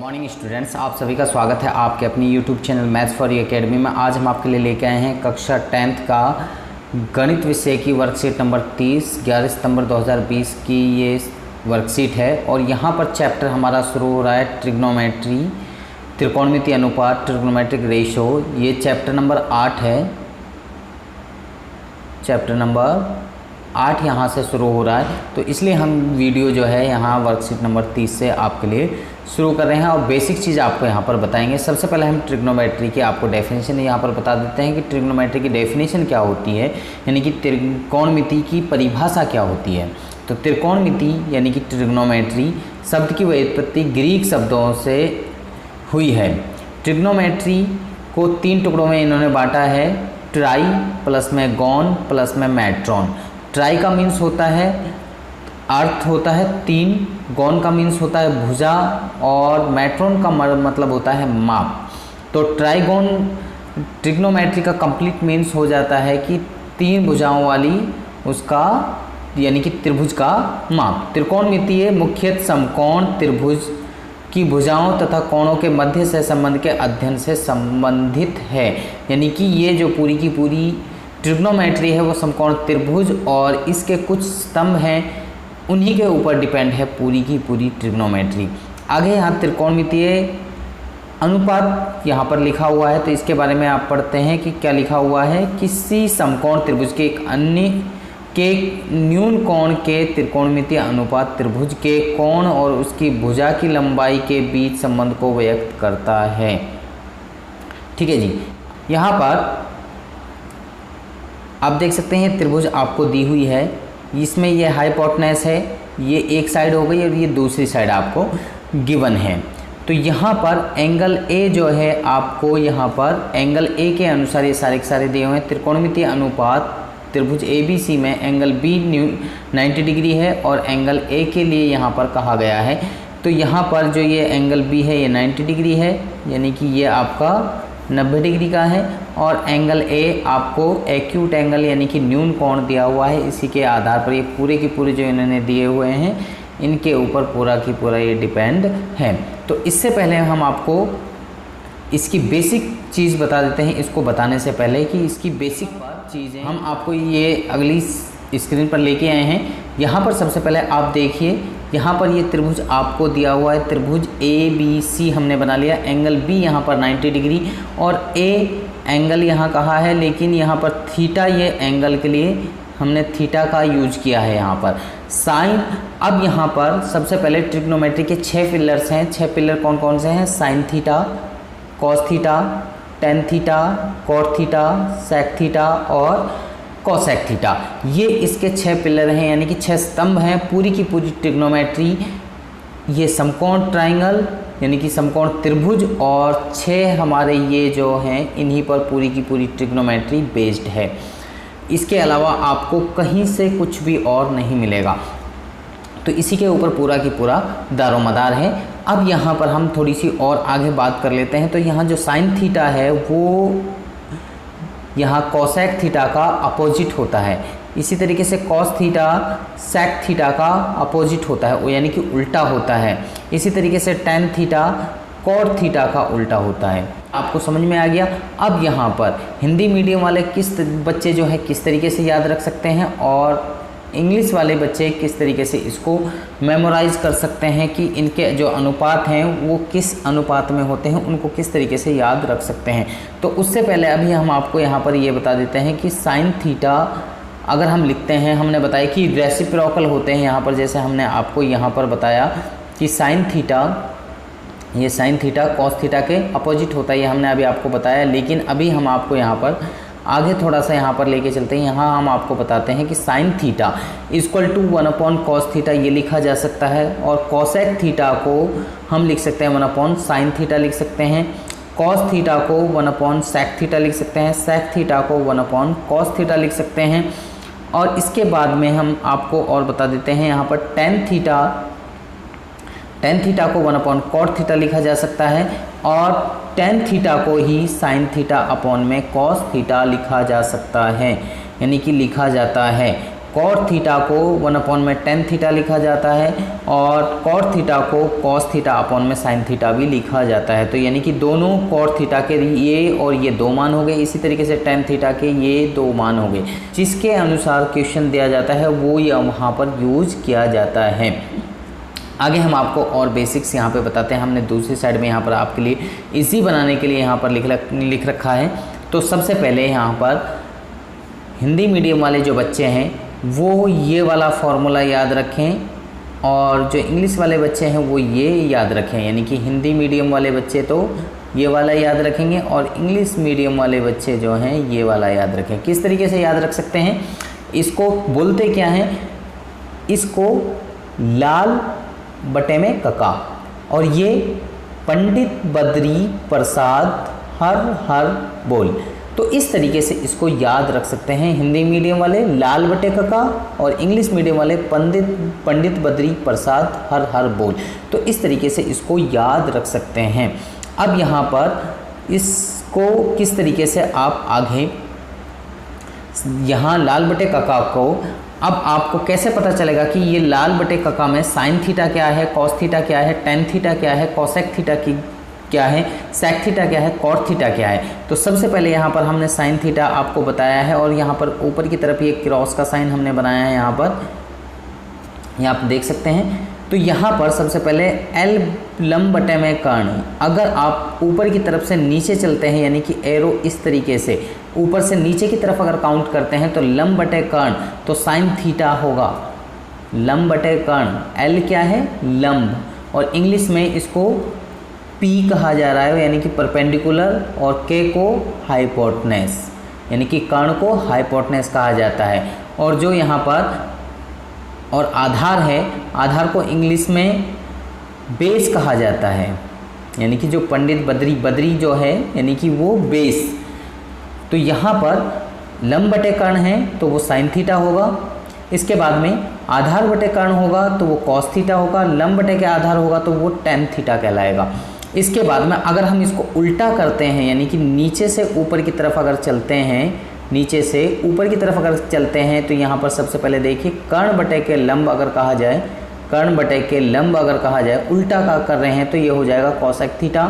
Morning students, आप सभी का स्वागत है आपके अपनी YouTube channel maths for you academy में। आज हम आपके लिए लेके आए हैं कक्षा 10th का गणित विषय की वर्कशीट नंबर 30 11 सितंबर 2020 की ये वर्कशीट है। और यहाँ पर चैप्टर हमारा शुरू हो रहा है ट्रिग्नोमेट्री, त्रिकोणमितीय अनुपात, ट्रिग्नोमेट्रिक रेशो। ये चैप्टर नंबर 8 है। चैप्टर नंबर 8 यहाँ से शुरू हो रहा है, तो इसलिए हम वीडियो जो है यहाँ वर्कशीट नंबर 30 से आपके लिए शुरू कर रहे हैं और बेसिक चीज़ आपको यहाँ पर बताएंगे। सबसे पहले हम ट्रिग्नोमेट्री की आपको डेफिनेशन यहाँ पर बता देते हैं कि ट्रिग्नोमेट्री की डेफिनेशन क्या होती है, यानी कि त्रिकोणमिति की परिभाषा क्या होती है। तो त्रिकोणमिति यानी कि ट्रिग्नोमेट्री शब्द की व्युत्पत्ति ग्रीक शब्दों से हुई है। ट्रिग्नोमेट्री को 3 टुकड़ों में इन्होंने बांटा है, ट्राई प्लस में गॉन प्लस में मैट्रॉन। ट्राई का मीन्स होता है अर्थ होता है 3, गॉन का मीन्स होता है भुजा और मैट्रॉन का मतलब होता है माप। तो ट्राइगोन ट्रिग्नोमेट्री का कंप्लीट मीन्स हो जाता है कि 3 भुजाओं वाली उसका यानी कि त्रिभुज का माप। त्रिकोणमितीय मुख्यतः समकोण त्रिभुज की भुजाओं तथा कोणों के मध्य से संबंध के अध्ययन से संबंधित है। यानी कि ये जो पूरी की पूरी ट्रिग्नोमेट्री है वो समकोण त्रिभुज और इसके कुछ स्तंभ हैं, उन्हीं के ऊपर डिपेंड है पूरी की पूरी ट्रिग्नोमेट्री। आगे यहाँ त्रिकोणमितीय अनुपात यहाँ पर लिखा हुआ है, तो इसके बारे में आप पढ़ते हैं कि क्या लिखा हुआ है। किसी समकोण त्रिभुज के एक अन्य के न्यून कोण के त्रिकोणमितीय अनुपात त्रिभुज के कोण और उसकी भुजा की लंबाई के बीच संबंध को व्यक्त करता है। ठीक है जी। यहाँ पर आप देख सकते हैं त्रिभुज आपको दी हुई है, इसमें ये हाइपोटेनस है, ये एक साइड हो गई और ये दूसरी साइड आपको गिवन है। तो यहाँ पर एंगल ए जो है आपको यहाँ पर एंगल ए के अनुसार ये सारे के सारे दिए हुए हैं। त्रिकोणमितीय अनुपात त्रिभुज ABC में एंगल B 90 डिग्री है और एंगल ए के लिए यहाँ पर कहा गया है। तो यहाँ पर जो ये एंगल B है ये 90 डिग्री है, यानी कि ये आपका 90 डिग्री का है। और एंगल ए आपको एक्यूट एंगल यानी कि न्यून कोण दिया हुआ है। इसी के आधार पर ये पूरे के पूरे जो इन्होंने दिए हुए हैं इनके ऊपर पूरा की पूरा ये डिपेंड है। तो इससे पहले हम आपको इसकी बेसिक चीज़ बता देते हैं। इसको बताने से पहले कि इसकी बेसिक चीज़ें हम आपको ये अगली स्क्रीन पर लेके आए हैं। यहाँ पर सबसे पहले आप देखिए, यहाँ पर ये त्रिभुज आपको दिया हुआ है, त्रिभुज ABC हमने बना लिया। एंगल B यहाँ पर 90 डिग्री और A एंगल यहाँ कहा है, लेकिन यहाँ पर थीटा ये एंगल के लिए हमने थीटा का यूज किया है। यहाँ पर साइन, अब यहाँ पर सबसे पहले ट्रिग्नोमेट्री के 6 पिलर्स हैं। 6 पिलर कौन कौन से हैं? Sine theta, cos theta, tan theta, cot theta, sec theta और कोसेक थीटा। ये इसके 6 पिलर हैं, यानी कि 6 स्तंभ हैं पूरी की पूरी ट्रिग्नोमेट्री। ये समकोण ट्राइंगल यानी कि समकोण त्रिभुज और 6 हमारे ये जो हैं इन्हीं पर पूरी की पूरी ट्रिग्नोमेट्री बेस्ड है। इसके अलावा आपको कहीं से कुछ भी और नहीं मिलेगा। तो इसी के ऊपर पूरा की पूरा दारोमदार है। अब यहाँ पर हम थोड़ी सी और आगे बात कर लेते हैं। तो यहाँ जो साइन थीटा है वो यहाँ कोसेक थीटा का अपोजिट होता है। इसी तरीके से कॉस थीटा सेक थीटा का अपोजिट होता है, वो यानी कि उल्टा होता है। इसी तरीके से टेन थीटा कॉट थीटा का उल्टा होता है। आपको समझ में आ गया। अब यहाँ पर हिंदी मीडियम वाले बच्चे जो है किस तरीके से याद रख सकते हैं और इंग्लिश वाले बच्चे किस तरीके से इसको मेमोराइज कर सकते हैं कि इनके जो अनुपात हैं वो किस अनुपात में होते हैं, उनको किस तरीके से याद रख सकते हैं। तो उससे पहले अभी हम आपको यहाँ पर ये बता देते हैं कि साइन थीटा अगर हम लिखते हैं, हमने बताया कि रेसिप्रोकल होते हैं। यहाँ पर जैसे हमने आपको यहाँ पर बताया कि साइन थीटा, ये साइन थीटा कॉस थीटा के अपोजिट होता है, ये हमने अभी आपको बताया। लेकिन अभी हम आपको यहाँ पर आगे थोड़ा सा यहाँ पर लेके चलते हैं। यहाँ हम आपको बताते हैं कि sine theta equal to 1/cos theta ये लिखा जा सकता है और कोसेक थीटा को हम लिख सकते हैं 1/sin थीटा लिख सकते हैं। कॉस थीटा को 1/sec थीटा लिख सकते हैं। सेक थीटा को 1/cos थीटा लिख सकते हैं। और इसके बाद में हम आपको और बता देते हैं, यहाँ पर टेन थीटा को 1/cot थीटा लिखा जा सकता है और टेन थीटा को ही साइन थीटा अपॉन में कॉस थीटा लिखा जा सकता है, यानी कि लिखा जाता है। कॉट थीटा को 1/tan थीटा लिखा जाता है और कॉट थीटा को कॉस थीटा अपॉन में साइन थीटा भी लिखा जाता है। तो यानी कि दोनों कॉट थीटा के ये और ये 2 मान हो गए, इसी तरीके से tan थीटा के ये 2 मान हो गए, जिसके अनुसार क्वेश्चन दिया जाता है वो यह वहाँ पर यूज किया जाता है। आगे हम आपको और बेसिक्स यहाँ पे बताते हैं। हमने दूसरी साइड में यहाँ पर आपके लिए इजी बनाने के लिए यहाँ पर लिख रखा है। तो सबसे पहले यहाँ पर हिंदी मीडियम वाले जो बच्चे हैं वो ये वाला फॉर्मूला याद रखें और जो इंग्लिश वाले बच्चे हैं वो ये याद रखें। यानी कि हिंदी मीडियम वाले बच्चे तो ये वाला याद रखेंगे और इंग्लिश मीडियम वाले बच्चे जो हैं ये वाला याद रखें। किस तरीके से याद रख सकते हैं, इसको बोलते क्या हैं, इसको लाल बटे में कका और ये पंडित बद्री प्रसाद हर हर बोल। तो इस तरीके से इसको याद रख सकते हैं हिंदी मीडियम वाले लाल बटे कका और इंग्लिश मीडियम वाले पंडित बद्री प्रसाद हर हर बोल। तो इस तरीके से इसको याद रख सकते हैं। अब यहाँ पर इसको किस तरीके से आप आगे यहाँ लाल बटे कका को अब आपको कैसे पता चलेगा कि ये लाल बटे कका में साइन थीटा क्या है, कॉस थीटा क्या है, टेन थीटा क्या है, कॉसेक थीटा की क्या है, सेक थीटा क्या है, कॉट थीटा क्या है। तो सबसे पहले यहाँ पर हमने साइन थीटा आपको बताया है और यहाँ पर ऊपर की तरफ ये क्रॉस का साइन हमने बनाया है यहाँ पर, यहाँ आप देख सकते हैं। तो यहाँ पर सबसे पहले एल लंब बटे में कर्ण, अगर आप ऊपर की तरफ से नीचे चलते हैं यानी कि एरो इस तरीके से ऊपर से नीचे की तरफ अगर काउंट करते हैं तो लंब बटे कर्ण तो साइन थीटा होगा, लंब बटे कर्ण, एल क्या है लंब और इंग्लिश में इसको पी कहा जा रहा है यानी कि परपेंडिकुलर और के को हाइपोटेनस यानी कि कर्ण को हाइपोटेनस कहा जाता है। और जो यहाँ पर और आधार है, आधार को इंग्लिश में बेस कहा जाता है यानी कि जो पंडित बद्री जो है यानी कि वो बेस। तो यहाँ पर लंब बटे कर्ण है तो वो साइन थीटा होगा, इसके बाद में आधार बटे कर्ण होगा तो वो कॉस थीटा होगा, लंब बटे के आधार होगा तो वो टेन थीटा कहलाएगा। इसके बाद में अगर हम इसको उल्टा करते हैं यानी कि नीचे से ऊपर की तरफ अगर चलते हैं, नीचे से ऊपर की तरफ अगर चलते हैं तो यहाँ पर सबसे पहले देखिए कर्ण बटे के लंब अगर कहा जाए, कर्ण बटे के लंब अगर कहा जाए उल्टा का कर रहे हैं तो ये हो जाएगा कॉसेक थीटा।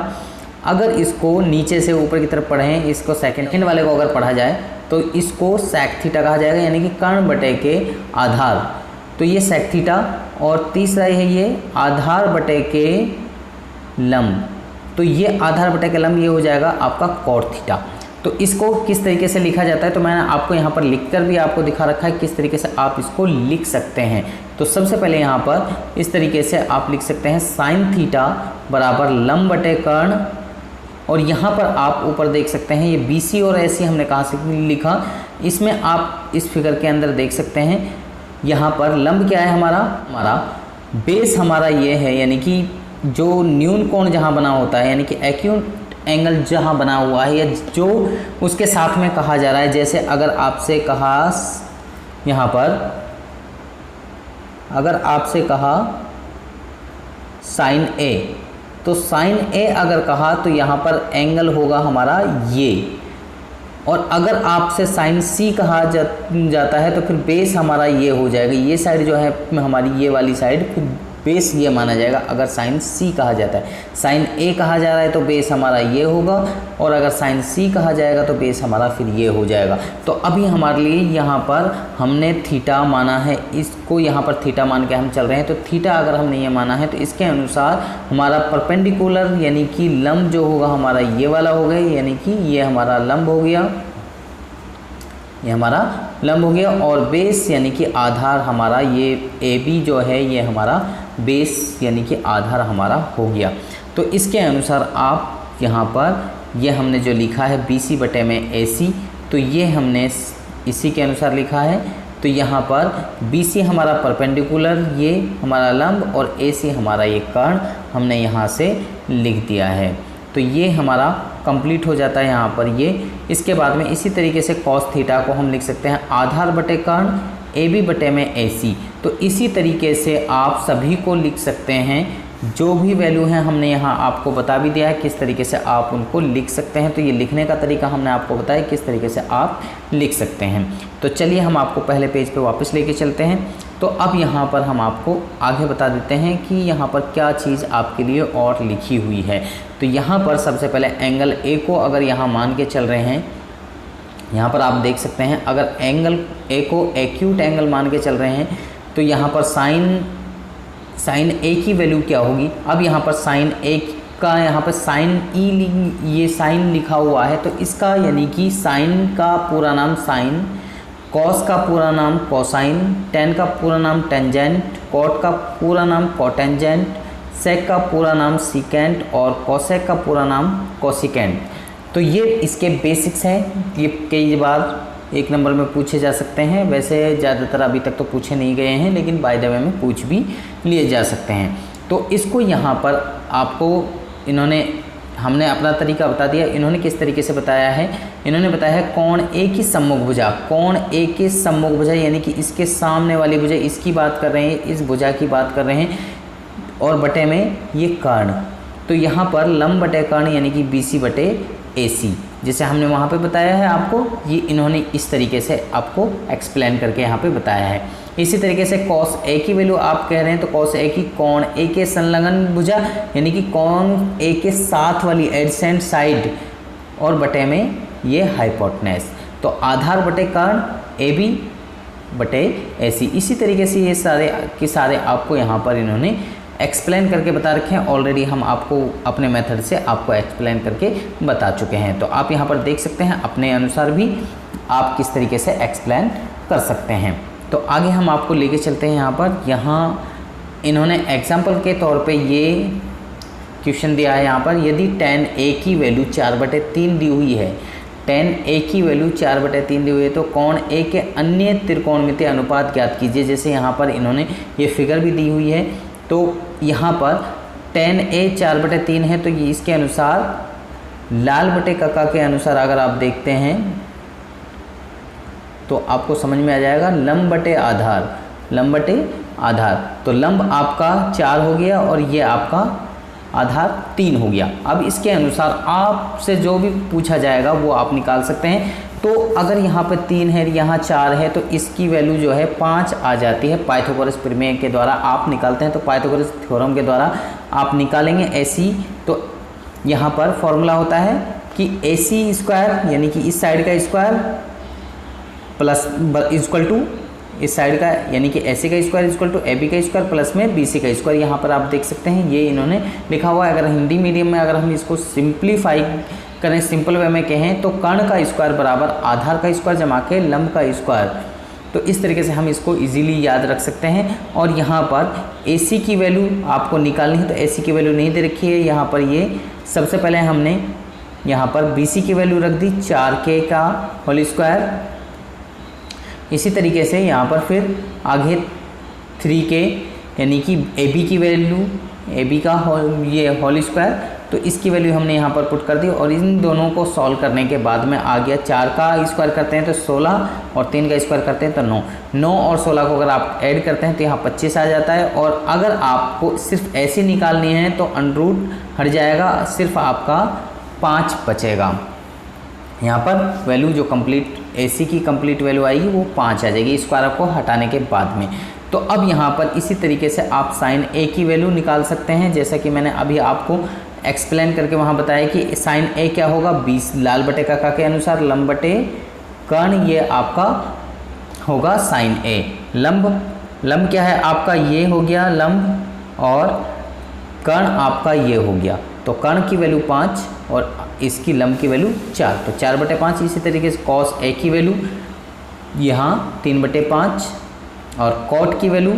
अगर इसको नीचे से ऊपर की तरफ पढ़ें, इसको सेकंड वाले को अगर पढ़ा जाए तो इसको सेक थीटा कहा जाएगा यानी कि कर्ण बटे के आधार, तो ये सेक थीटा। और तीसरा है ये आधार बटे के लंब, तो ये आधार बटे के लंब ये हो जाएगा आपका कॉट थीटा। तो इसको किस तरीके से लिखा जाता है तो मैंने आपको यहाँ पर लिखकर भी आपको दिखा रखा है किस तरीके से आप इसको लिख सकते हैं। तो सबसे पहले यहाँ पर इस तरीके से आप लिख सकते हैं साइन थीटा बराबर लंब बटे कर्ण और यहाँ पर आप ऊपर देख सकते हैं ये बी सी और ऐसी हमने कहाँ से लिखा, इसमें आप इस फिगर के अंदर देख सकते हैं यहाँ पर लंब क्या है हमारा बेस हमारा ये है यानी कि जो न्यून कोण जहाँ बना होता है यानी कि एक्यूट एंगल जहाँ बना हुआ है या जो उसके साथ में कहा जा रहा है। जैसे अगर आपसे कहा यहाँ पर, अगर आपसे कहा साइन ए, तो साइन ए अगर कहा तो यहाँ पर एंगल होगा हमारा ये, और अगर आपसे साइन सी कहा जाता है तो फिर बेस हमारा ये हो जाएगा, ये साइड जो है हमारी ये वाली साइड फिर बेस ये माना जाएगा। अगर साइन सी कहा जाता है, साइन ए कहा जा रहा है तो बेस हमारा ये होगा और अगर साइन सी कहा जाएगा तो बेस हमारा फिर ये हो जाएगा। तो अभी हमारे लिए यहाँ पर हमने थीटा माना है, इसको यहाँ पर थीटा मान के हम चल रहे हैं। तो थीटा अगर हमने ये माना है तो इसके अनुसार हमारा परपेंडिकुलर यानी कि लंब जो होगा हमारा ये वाला हो गया, यानी कि ये हमारा लंब हो गया, ये हमारा लंब हो गया और बेस यानी कि आधार हमारा ये ए बी जो है ये हमारा बेस यानी कि आधार हमारा हो गया। तो इसके अनुसार आप यहाँ पर ये हमने जो लिखा है बी सी बटे में ए सी, तो ये हमने इसी के अनुसार लिखा है। तो यहाँ पर बी सी हमारा परपेंडिकुलर ये हमारा लंब और ए सी हमारा ये कर्ण हमने यहाँ से लिख दिया है। तो ये हमारा कंप्लीट हो जाता है यहाँ पर ये। इसके बाद में इसी तरीके से कॉस थीटा को हम लिख सकते हैं आधार बटे कर्ण ए बी बटे में ए सी। तो इसी तरीके से आप सभी को लिख सकते हैं जो भी वैल्यू है हमने यहाँ आपको बता भी दिया है किस तरीके से आप उनको लिख सकते हैं। तो ये लिखने का तरीका हमने आपको बताया किस तरीके से आप लिख सकते हैं। तो चलिए हम आपको पहले पेज पे वापस लेके चलते हैं। तो अब यहाँ पर हम आपको आगे बता देते हैं कि यहाँ पर क्या चीज़ आपके लिए और लिखी हुई है। तो यहाँ पर सबसे पहले एंगल ए को अगर यहाँ मान के चल रहे हैं, यहाँ पर आप देख सकते हैं अगर एंगल ए को एक्यूट एंगल मान के चल रहे हैं तो यहाँ पर साइन ए की वैल्यू क्या होगी। अब यहाँ पर साइन ए का यहाँ पर साइन ई ये साइन लिखा हुआ है, तो इसका यानी कि साइन का पूरा नाम साइन, कॉस का पूरा नाम कोसाइन, टेन का पूरा नाम टेंजेंट, कॉट का पूरा नाम कोटेंजेंट, सेक का पूरा नाम सीकेंट और कोसेक का पूरा नाम कोसिकेंट। तो ये इसके बेसिक्स हैं। ये कई बार एक नंबर में पूछे जा सकते हैं। वैसे ज़्यादातर अभी तक तो पूछे नहीं गए हैं, लेकिन बाय द वे में पूछ भी लिए जा सकते हैं। तो इसको यहाँ पर आपको हमने अपना तरीका बता दिया। इन्होंने किस तरीके से बताया है, इन्होंने बताया है कोण ए की सम्मुख भुजा, कोण ए की सम्मुख भुजा यानी कि इसके सामने वाली भुजा, इसकी बात कर रहे हैं, इस भुजा की बात कर रहे हैं, और बटे में ये कर्ण। तो यहाँ पर लंब बटे कर्ण यानी कि BC बटे AC, जैसे हमने वहाँ पे बताया है आपको, ये इन्होंने इस तरीके से आपको एक्सप्लेन करके यहाँ पे बताया है। इसी तरीके से कॉस ए की वैल्यू आप कह रहे हैं तो कॉस ए की कोण ए के संलग्न भुजा यानी कि कोण ए के साथ वाली एडसेंट साइड और बटे में ये हाइपोटेनस। तो आधार बटे कर्ण AB बटे AC। इसी तरीके से ये सारे के सारे आपको यहाँ पर इन्होंने एक्सप्लेन करके बता रखे हैं। ऑलरेडी हम आपको अपने मेथड से आपको एक्सप्लेन करके बता चुके हैं। तो आप यहाँ पर देख सकते हैं अपने अनुसार भी आप किस तरीके से एक्सप्लेन कर सकते हैं। तो आगे हम आपको लेके चलते हैं। यहाँ इन्होंने एग्जाम्पल के तौर पे ये क्वेश्चन दिया है। यहाँ पर यदि tan A की वैल्यू 4/3 दी हुई है, tan A की वैल्यू 4/3 दी हुई है तो कोण A के अन्य त्रिकोणमितीय अनुपात ज्ञात कीजिए। जैसे यहाँ पर इन्होंने ये फिगर भी दी हुई है। तो यहाँ पर tan A 4/3 है, तो ये इसके अनुसार लाल बटे कक्का के अनुसार अगर आप देखते हैं तो आपको समझ में आ जाएगा लंब बटे आधार, लंब बटे आधार। तो लंब आपका 4 हो गया और ये आपका आधार 3 हो गया। अब इसके अनुसार आपसे जो भी पूछा जाएगा वो आप निकाल सकते हैं। तो अगर यहाँ पर 3 है, यहाँ 4 है, तो इसकी वैल्यू जो है 5 आ जाती है। पाइथागोरस प्रमेय के द्वारा आप निकालते हैं, तो पाइथागोरस थ्योरम के द्वारा आप निकालेंगे AC। तो यहाँ पर फॉर्मूला होता है कि AC स्क्वायर यानी कि इस साइड का स्क्वायर प्लस इक्वल टू इस साइड का यानी कि AC का स्क्वायर इक्वल टू AB का स्क्वायर प्लस में BC का स्क्वायर। यहाँ पर आप देख सकते हैं ये इन्होंने लिखा हुआ है। अगर हिंदी मीडियम में अगर हम इसको सिंप्लीफाई करें, सिंपल वे में कहें तो कर्ण का स्क्वायर बराबर आधार का स्क्वायर जमा के लंब का स्क्वायर। तो इस तरीके से हम इसको इजीली याद रख सकते हैं। और यहाँ पर AC की वैल्यू आपको निकालनी है, तो AC की वैल्यू नहीं दे रखी है। यहाँ पर ये सबसे पहले हमने यहाँ पर BC की वैल्यू रख दी 4K का होल स्क्वायर। इसी तरीके से यहाँ पर फिर आगे 3K यानी कि AB की वैल्यू, AB का ये होल स्क्वायर, तो इसकी वैल्यू हमने यहाँ पर पुट कर दी। और इन दोनों को सॉल्व करने के बाद में आ गया 4 का स्क्वायर करते हैं तो 16 और 3 का स्क्वायर करते हैं तो 9 और 16 को अगर आप ऐड करते हैं तो यहाँ 25 आ जाता है। और अगर आपको सिर्फ ऐसे निकालनी है तो अंडरूट हट जाएगा, सिर्फ आपका 5 बचेगा। यहाँ पर वैल्यू जो कंप्लीट AC की कंप्लीट वैल्यू आएगी वो 5 आ जाएगी स्क्वायर को हटाने के बाद में। तो अब यहाँ पर इसी तरीके से आप साइन A की वैल्यू निकाल सकते हैं, जैसा कि मैंने अभी आपको एक्सप्लेन करके वहाँ बताया कि साइन A क्या होगा 20 लाल बटे कक्का के अनुसार लंब बटे कर्ण, ये आपका होगा साइन A। लंब क्या है आपका, ये हो गया लंब, और कर्ण आपका ये हो गया। तो कर्ण की वैल्यू 5 और इसकी लंब की वैल्यू 4, तो 4/5। इसी तरीके से कॉस A की वैल्यू यहाँ 3/5 और कॉट की वैल्यू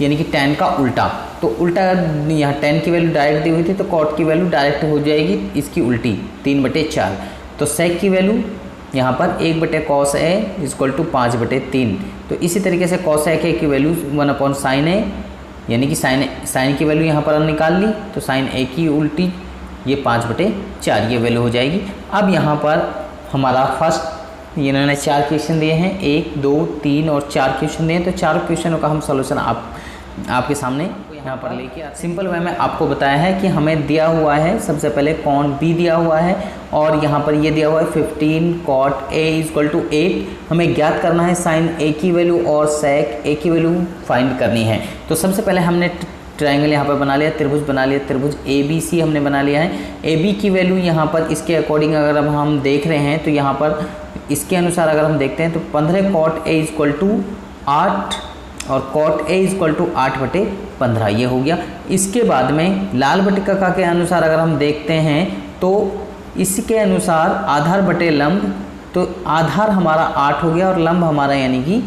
यानी कि tan का उल्टा, तो उल्टा यहाँ tan की वैल्यू डायरेक्ट दी हुई थी तो कॉट की वैल्यू डायरेक्ट हो जाएगी इसकी उल्टी 3/4। तो सेक की वैल्यू यहाँ पर 1/cos A इक्वल टू 5/3। तो इसी तरीके से cos A की वैल्यू 1/sin A यानी कि साइन की वैल्यू यहाँ पर हम निकाल ली, तो साइन A की उल्टी ये 5/4 ये वैल्यू हो जाएगी। अब यहाँ पर हमारा फर्स्ट इन्होंने 4 क्वेश्चन दिए हैं, 1, 2, 3 और 4 क्वेश्चन दिए हैं। तो 4 क्वेश्चनों का हम सॉल्यूशन आपके सामने यहाँ पर लेके सिंपल वे में आपको बताया है कि हमें दिया हुआ है सबसे पहले कॉन बी दिया हुआ है और यहाँ पर ये दिया हुआ है 15 कॉट ए इक्वल टू 8। हमें ज्ञात करना है साइन ए की वैल्यू और सेक ए की वैल्यू फाइंड करनी है। तो सबसे पहले हमने ट्रायंगल यहाँ पर बना लिया, त्रिभुज बना लिया, त्रिभुज ए बी सी हमने बना लिया है। ए बी की वैल्यू यहाँ पर इसके अकॉर्डिंग अगर अब हम देख रहे हैं तो यहाँ पर इसके अनुसार अगर हम देखते हैं तो 15 कॉट ए इक्वल टू 8 और कॉट ए इक्वल टू 8/15 ये हो गया। इसके बाद में लाल बटिका के अनुसार अगर हम देखते हैं तो इसके अनुसार आधार बटे लंब, तो आधार हमारा 8 हो गया और लंब हमारा यानी कि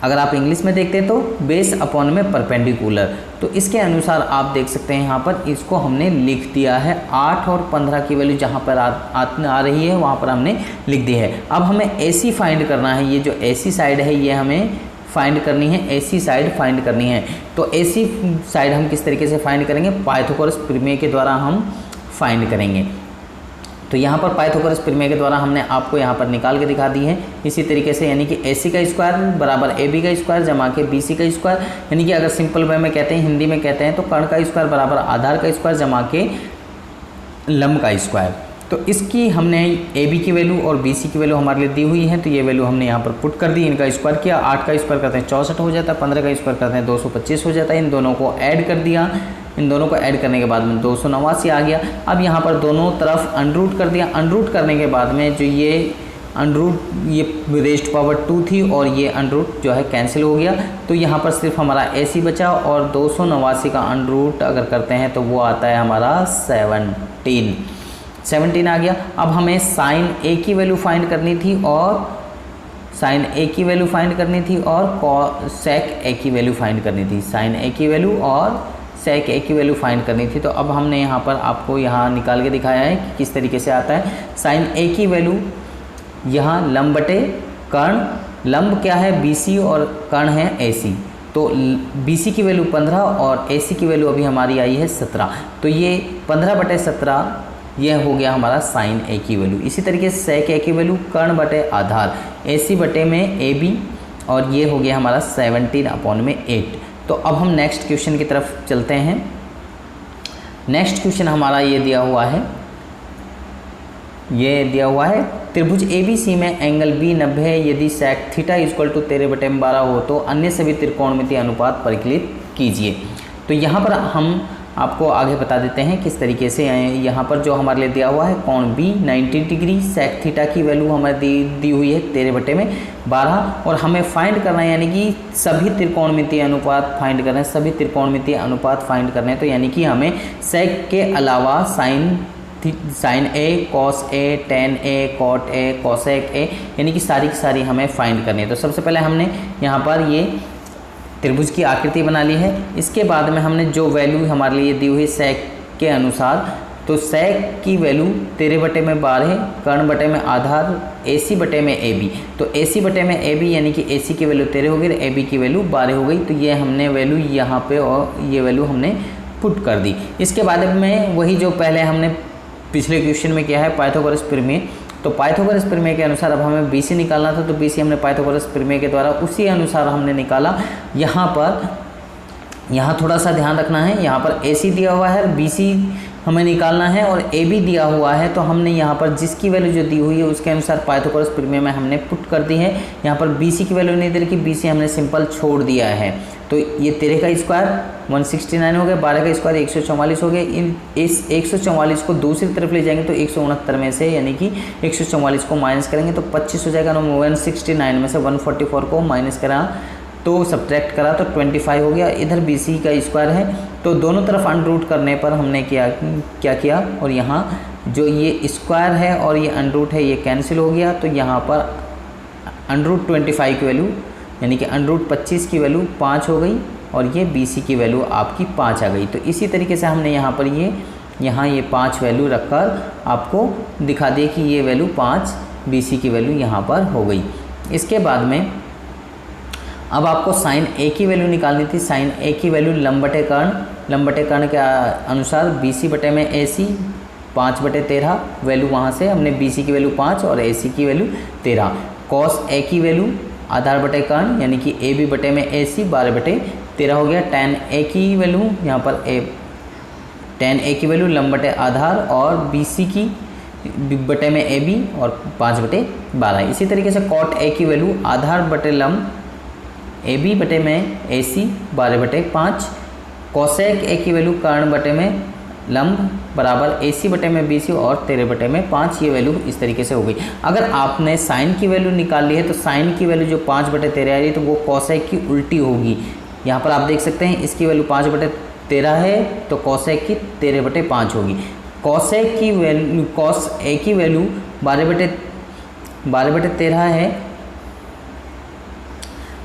अगर आप इंग्लिश में देखते हैं तो बेस अपॉन में परपेंडिकुलर। तो इसके अनुसार आप देख सकते हैं यहाँ पर इसको हमने लिख दिया है 8 और 15 की वैल्यू जहाँ पर आ रही है वहाँ पर हमने लिख दी है। अब हमें AC फाइंड करना है, ये जो AC साइड है ये हमें फाइंड करनी है, AC साइड फाइंड करनी है। तो AC साइड हम किस तरीके से फाइंड करेंगे, पाइथागोरस प्रमेय के द्वारा हम फाइंड करेंगे। तो यहाँ पर पाइथागोरस प्रमेय के द्वारा हमने आपको यहाँ पर निकाल के दिखा दी है इसी तरीके से, यानी कि AC का स्क्वायर बराबर AB का स्क्वायर जमा के BC का स्क्वायर, यानी कि अगर सिंपल वे में कहते हैं, हिंदी में कहते हैं तो कर्ण का स्क्वायर बराबर आधार का स्क्वायर जमा के लंब का स्क्वायर। तो इसकी हमने AB की वैल्यू और BC की वैल्यू हमारे लिए दी हुई है, तो ये वैल्यू हमने यहाँ पर पुट कर दी, इनका स्क्वायर किया, 8 का स्क्वायर करते हैं 64 हो जाता है, 15 का स्क्वायर करते हैं 225 हो जाता है, इन दोनों को ऐड कर दिया, इन दोनों को ऐड करने के बाद में 289 आ गया। अब यहाँ पर दोनों तरफ अनरूट कर दिया, अनरूट करने के बाद में जो ये अनरूट ये रेज़्ड पावर 2 थी और ये अनरूट जो है कैंसिल हो गया। तो यहाँ पर सिर्फ हमारा AC बचा और 289 का अनरूट अगर करते हैं तो वो आता है हमारा 17 आ गया। अब हमें साइन A की वैल्यू फाइंड करनी थी और साइन A की वैल्यू फाइंड करनी थी और सेक A की वैल्यू फाइंड करनी थी, साइन A की वैल्यू और सेक A की वैल्यू फाइंड करनी थी। तो अब हमने यहाँ पर आपको यहाँ निकाल के दिखाया है कि किस तरीके से आता है। साइन A की वैल्यू यहाँ लंब बटे कर्ण, लंब क्या है BC और कर्ण है AC, तो BC की वैल्यू 15 और AC की वैल्यू अभी हमारी आई है 17, तो ये 15/17 यह हो गया हमारा साइन A की वैल्यू। इसी तरीके से सेक A की वैल्यू कर्ण बटे आधार AC बटे में AB और ये हो गया हमारा 17/8। तो अब हम नेक्स्ट क्वेश्चन की तरफ चलते हैं। नेक्स्ट क्वेश्चन हमारा ये दिया हुआ है, त्रिभुज ABC में एंगल B 90 है, यदि सेक थीटा इक्वल टू 13/12 हो तो अन्य सभी त्रिकोणमितीय अनुपात परिकलित कीजिए। तो यहाँ पर हम आपको आगे बता देते हैं किस तरीके से। यहाँ पर जो हमारे लिए दिया हुआ है कोण B 90 डिग्री, सेक थीटा की वैल्यू हमारी दी हुई है 13/12 और हमें फाइंड करना है, यानी कि सभी त्रिकोणमितीय अनुपात फाइंड करना है, सभी त्रिकोणमितीय अनुपात फाइंड करने हैं। तो यानी कि हमें सेक के अलावा sine A, cos A, tan A, cot A, cosec A, यानी कि सारी की सारी हमें फाइंड करनी है। तो सबसे पहले हमने यहाँ पर ये त्रिभुज की आकृति बना ली है। इसके बाद में हमने जो वैल्यू हमारे लिए दी हुई सेक के अनुसार, तो सेक की वैल्यू 13/12, कर्ण बटे में आधार, AC बटे में AB, तो AC बटे में AB यानी कि AC की वैल्यू 13 हो गई, AB की वैल्यू 12 हो गई। तो ये हमने वैल्यू यहाँ पे और ये वैल्यू हमने पुट कर दी। इसके बाद में वही जो पहले हमने पिछले क्वेश्चन में किया है पाइथागोरस प्रमेय, तो पाइथागोरस प्रमेय के अनुसार अब हमें BC निकालना था, तो BC हमने पाइथागोरस प्रमेय के द्वारा उसी अनुसार हमने निकाला। यहाँ थोड़ा सा ध्यान रखना है, यहाँ पर AC दिया हुआ है, BC हमें निकालना है और AB दिया हुआ है, तो हमने यहाँ पर जिसकी वैल्यू जो दी हुई है उसके अनुसार पाइथागोरस प्रमेय में हमने पुट कर दी है। यहाँ पर BC की वैल्यू नहीं दे रखी, BC हमने सिंपल छोड़ दिया है। तो ये 13 का स्क्वायर 169 हो गया, 12 का स्क्वायर 144 हो गया। इस 144 को दूसरी तरफ ले जाएंगे तो 169 में से यानी कि 144 को माइनस करेंगे तो 25 हो जाएगा। 169 में से 144 को माइनस करा तो सब्ट्रैक्ट करा तो 25 हो गया। इधर BC का स्क्वायर है, तो दोनों तरफ अनरूट करने पर हमने क्या किया और यहाँ जो ये स्क्वायर है और ये अनरूट है ये कैंसिल हो गया। तो यहाँ पर अनरूट 25 की वैल्यू यानी कि अनरूट 25 की वैल्यू 5 हो गई और ये BC की वैल्यू आपकी 5 आ गई। तो इसी तरीके से हमने यहाँ पर यहाँ ये 5 वैल्यू रखकर आपको दिखा दिए कि ये वैल्यू 5 BC की वैल्यू यहाँ पर हो गई। इसके बाद में अब आपको साइन A की वैल्यू निकालनी थी। साइन A की वैल्यू लंब बटे कर्ण के अनुसार BC बटे में AC 5/13 वैल्यू, वहाँ से हमने BC की वैल्यू 5 और AC की वैल्यू 13। कॉस A की वैल्यू आधार बटे कर्ण यानी कि AB बटे में AC 12/13 13 हो गया। tan a की वैल्यू यहाँ पर tan a की वैल्यू लंब बटे आधार और BC की बटे में AB और 5/12। इसी तरीके से cot a की वैल्यू आधार बटे लंब AB बटे में AC 12/5। cosec a की वैल्यू कर्ण बटे में लंब बराबर AC बटे में BC और 13/5। ये वैल्यू इस तरीके से हो गई। अगर आपने साइन की वैल्यू निकाल ली है तो साइन की वैल्यू जो 5/13 आ रही है तो वो cosec की उल्टी होगी। यहाँ पर आप देख सकते हैं इसकी वैल्यू 5/13 है तो cosec की 13/5 होगी। cosec की वैल्यू cos a की वैल्यू 12/13 है,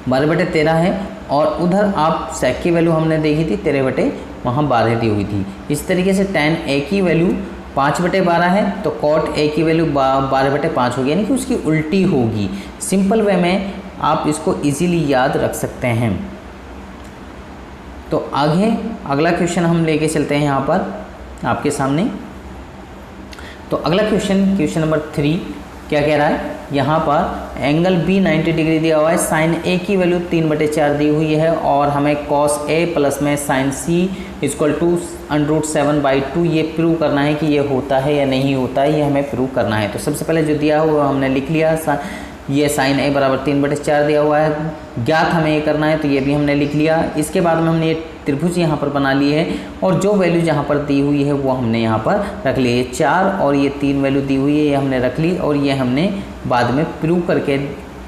12/13 है और उधर आप sec की वैल्यू हमने देखी थी 13/12 दी हुई थी। इस तरीके से tan a की वैल्यू 5/12 है तो cot a की वैल्यू 12/5 होगी, यानी कि उसकी उल्टी होगी। सिंपल वे में आप इसको इजीली याद रख सकते हैं। तो आगे अगला क्वेश्चन हम लेके चलते हैं यहाँ पर आपके सामने। तो अगला क्वेश्चन नंबर 3 क्या कह रहा है, यहाँ पर एंगल B 90 डिग्री दिया हुआ है, साइन A की वैल्यू 3/4 दी हुई है और हमें cos A प्लस में साइन C इक्वल टू √7/2 ये प्रूव करना है कि ये होता है या नहीं होता है, ये हमें प्रूव करना है। तो सबसे पहले जो दिया हुआ हमने लिख लिया, ये साइन A बराबर 3/4 दिया हुआ है, ज्ञात हमें ये करना है तो ये भी हमने लिख लिया। इसके बाद में हमने ये त्रिभुज यहाँ पर बना ली है और जो वैल्यू जहाँ पर दी हुई है वो हमने यहाँ पर रख ली है। 4 और ये 3 वैल्यू दी हुई है ये हमने रख ली और ये हमने बाद में प्रूव करके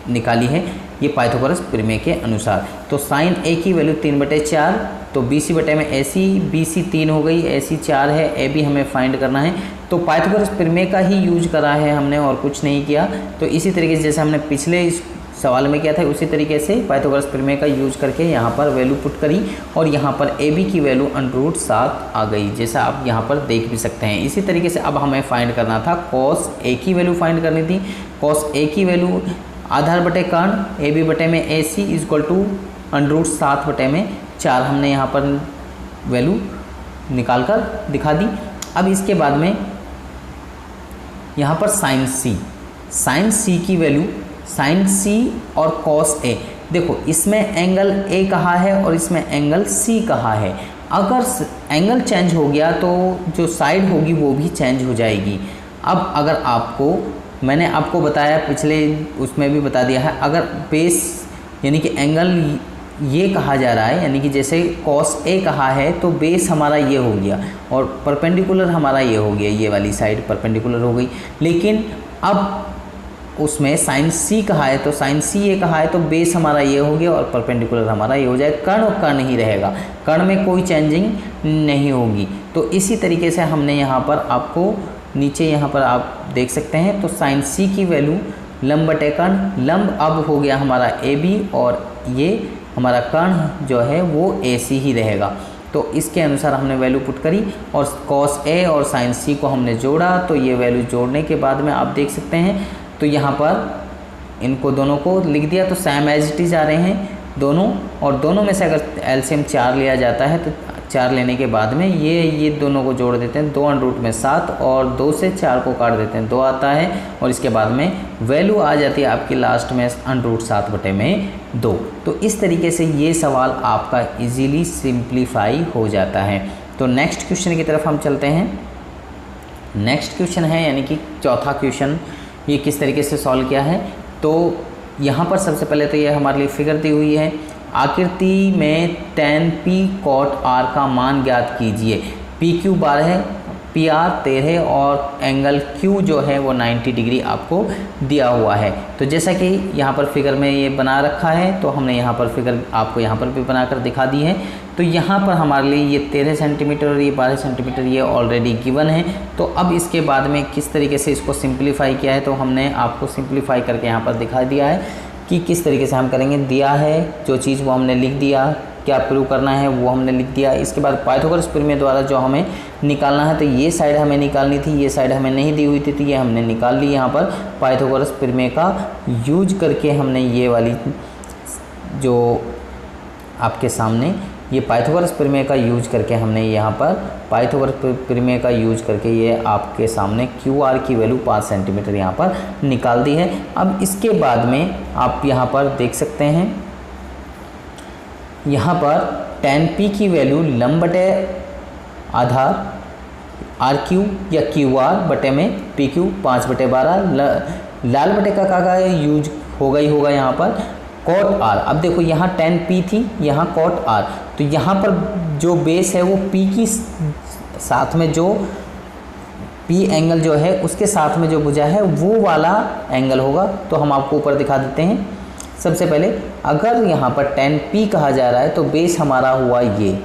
निकाली है ये पाइथागोरस प्रमेय के अनुसार। तो साइन A की वैल्यू 3/4 तो BC बटे में AC, BC 3 हो गई, AC 4 है, AB हमें फाइंड करना है। तो पाइथागोरस प्रमेय का ही यूज करा है हमने और कुछ नहीं किया। तो इसी तरीके से जैसे हमने पिछले सवाल में किया था उसी तरीके से पाइथागोरस प्रमेय का यूज करके यहाँ पर वैल्यू पुट करी और यहाँ पर AB की वैल्यू √7 आ गई, जैसा आप यहाँ पर देख भी सकते हैं। इसी तरीके से अब हमें फाइंड करना था cos A की वैल्यू फाइंड करनी थी। cos A की वैल्यू आधार बटे कर्ण AB बटे में AC इक्वल टू √7/4 हमने यहाँ पर वैल्यू निकाल कर दिखा दी। अब इसके बाद में यहाँ पर साइन C की वैल्यू साइन C और cos A, देखो इसमें एंगल A कहा है और इसमें एंगल C कहा है। अगर एंगल चेंज हो गया तो जो साइड होगी वो भी चेंज हो जाएगी। अब अगर मैंने आपको बताया पिछले उसमें भी बता दिया है, अगर बेस यानी कि एंगल ये कहा जा रहा है, यानी कि जैसे cos A कहा है तो बेस हमारा ये हो गया और परपेंडिकुलर हमारा ये हो गया, ये वाली साइड परपेंडिकुलर हो गई। लेकिन अब उसमें साइन C कहा है तो साइन C ये कहा है तो बेस हमारा ये हो गया और परपेंडिकुलर हमारा ये हो जाए। कर्ण और कर्ण ही रहेगा, कर्ण में कोई चेंजिंग नहीं होगी। तो इसी तरीके से हमने यहाँ पर आपको नीचे यहाँ पर आप देख सकते हैं। तो साइन C की वैल्यू लंब बटे कर्ण, लंब अब हो गया हमारा AB और ये हमारा कर्ण जो है वो AC ही रहेगा। तो इसके अनुसार हमने वैल्यू पुट करी और cos A और साइन C को हमने जोड़ा। तो ये वैल्यू जोड़ने के बाद में आप देख सकते हैं तो यहाँ पर इनको दोनों को लिख दिया तो सेम एज इट इज़ आ रहे हैं दोनों, और दोनों में से अगर एलसीएम 4 लिया जाता है तो 4 लेने के बाद में ये दोनों को जोड़ देते हैं, 2√7 और 2 से 4 को काट देते हैं, 2 आता है और इसके बाद में वैल्यू आ जाती है आपकी लास्ट में √7/2। तो इस तरीके से ये सवाल आपका इजीली सिंप्लीफाई हो जाता है। तो नेक्स्ट क्वेश्चन की तरफ हम चलते हैं। नेक्स्ट क्वेश्चन है यानी कि चौथा क्वेश्चन, ये किस तरीके से सॉल्व किया है। तो यहाँ पर सबसे पहले तो ये हमारे लिए फिगर दी हुई है, आकृति में tan P cot R का मान ज्ञात कीजिए। PQ 12 है, PR 13 है और एंगल Q जो है वो 90 डिग्री आपको दिया हुआ है। तो जैसा कि यहाँ पर फिगर में ये बना रखा है तो हमने यहाँ पर फिगर आपको यहाँ पर भी बनाकर दिखा दी है। तो यहाँ पर हमारे लिए ये 13 सेंटीमीटर और ये 12 सेंटीमीटर ये ऑलरेडी गिवन है। तो अब इसके बाद में किस तरीके से इसको सिंप्लीफाई किया है तो हमने आपको सिंप्लीफाई करके यहाँ पर दिखा दिया है कि किस तरीके से हम करेंगे। दिया है जो चीज़ वो हमने लिख दिया, क्या प्रूव करना है वो हमने लिख दिया। इसके बाद पाइथागोरस प्रमेय द्वारा जो हमें निकालना है तो ये साइड हमें निकालनी थी, ये साइड हमें नहीं दी हुई थी तो ये हमने निकाल ली। यहाँ पर पाइथागोरस प्रमेय का यूज करके हमने ये वाली जो आपके सामने ये पाइथागोरस प्रमेय का यूज करके हमने यहाँ पर पाइथागोरस प्रमेय का यूज करके ये आपके सामने QR की वैल्यू 5 सेंटीमीटर यहाँ पर निकाल दी है। अब इसके बाद में आप यहाँ पर देख सकते हैं यहाँ पर tan p की वैल्यू लंब बटे आधार आर क्यू या क्यू आर बटे में पी क्यू 5/12 लाल बटे का यूज होगा ही होगा यहाँ पर कॉट आर। अब देखो यहाँ tan p थी, यहाँ कॉट आर, तो यहाँ पर जो बेस है वो p की साथ में जो p एंगल जो है उसके साथ में जो भुजा है वो वाला एंगल होगा। तो हम आपको ऊपर दिखा देते हैं। सबसे पहले अगर यहाँ पर tan p कहा जा रहा है तो बेस हमारा हुआ ये,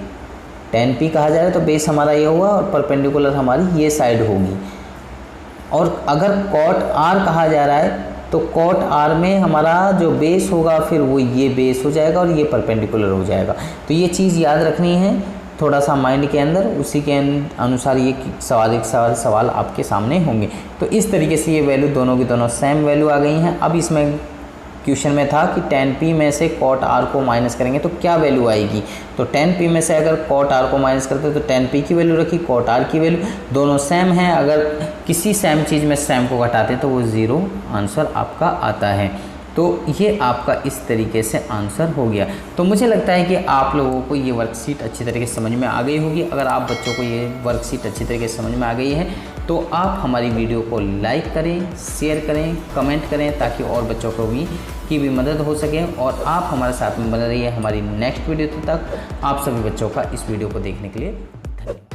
tan p कहा जा रहा है तो बेस हमारा ये हुआ और परपेंडिकुलर हमारी ये साइड होगी। और अगर कॉट r कहा जा रहा है तो कॉट r में हमारा जो बेस होगा फिर वो ये बेस हो जाएगा और ये परपेंडिकुलर हो जाएगा। तो ये चीज़ याद रखनी है थोड़ा सा माइंड के अंदर, उसी के अनुसार ये सवाल आपके सामने होंगे। तो इस तरीके से ये वैल्यू दोनों की दोनों सेम वैल्यू आ गई हैं। अब इसमें क्वेश्चन में था कि tan p में से cot r को माइनस करेंगे तो क्या वैल्यू आएगी। तो tan p में से अगर cot r को माइनस करते तो tan p की वैल्यू रखी, cot r की वैल्यू, दोनों सेम हैं। अगर किसी सेम चीज़ में सेम को घटाते तो वो 0 आंसर आपका आता है। तो ये आपका इस तरीके से आंसर हो गया। तो मुझे लगता है कि आप लोगों को ये वर्कशीट अच्छी तरीके से समझ में आ गई होगी। अगर आप बच्चों को ये वर्कशीट अच्छी तरीके से समझ में आ गई है तो आप हमारी वीडियो को लाइक करें, शेयर करें, कमेंट करें ताकि और बच्चों को भी मदद हो सके। और आप हमारे साथ में बने रहिए हमारी नेक्स्ट वीडियो तक। आप सभी बच्चों का इस वीडियो को देखने के लिए धन्यवाद।